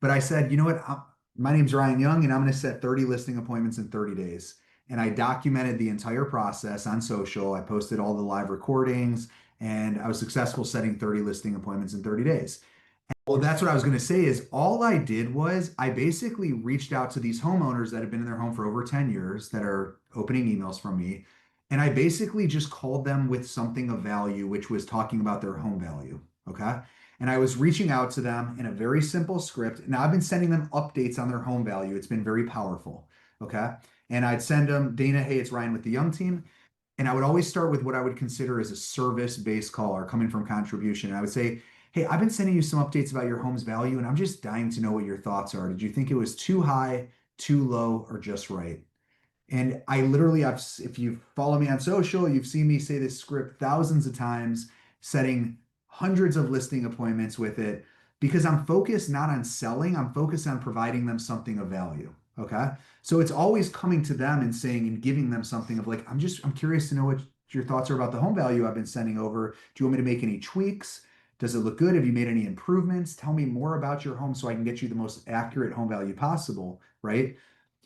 But I said, you know what? My name's Ryan Young, and I'm going to set 30 listing appointments in 30 days. And I documented the entire process on social. I posted all the live recordings, and I was successful setting 30 listing appointments in 30 days. Well, that's what I was going to say is all I did was I basically reached out to these homeowners that have been in their home for over 10 years that are opening emails from me. And I basically just called them with something of value, which was talking about their home value. Okay. And I was reaching out to them in a very simple script. Now I've been sending them updates on their home value. It's been very powerful. Okay. And I'd send them, Dana, hey, it's Ryan with the Young Team. And I would always start with what I would consider as a service-based call or coming from contribution. And I would say, hey, I've been sending you some updates about your home's value, and I'm just dying to know what your thoughts are. Did you think it was too high, too low, or just right? And I literally, if you follow me on social, you've seen me say this script thousands of times, setting hundreds of listing appointments with it because I'm focused not on selling, I'm focused on providing them something of value. Okay. So it's always coming to them and saying and giving them something of like, I'm curious to know what your thoughts are about the home value I've been sending over. Do you want me to make any tweaks? Does it look good? Have you made any improvements? Tell me more about your home so I can get you the most accurate home value possible, right?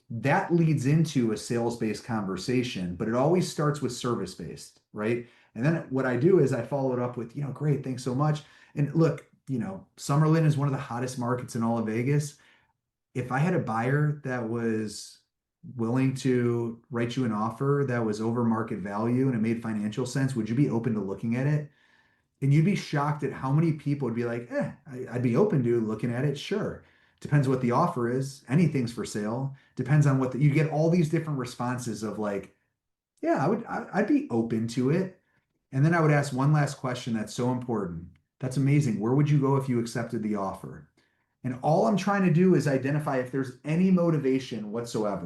That leads into a sales-based conversation, but it always starts with service-based, right? And then what I do is I follow it up with, great, thanks so much. And look, Summerlin is one of the hottest markets in all of Vegas. If I had a buyer that was willing to write you an offer that was over market value and it made financial sense, would you be open to looking at it? And you'd be shocked at how many people would be like, I'd be open to looking at it. Sure. Depends what the offer is. Anything's for sale. Depends on you get all these different responses of like, yeah, I'd be open to it. And then I would ask one last question that's so important. That's amazing. Where would you go if you accepted the offer? And all I'm trying to do is identify if there's any motivation whatsoever.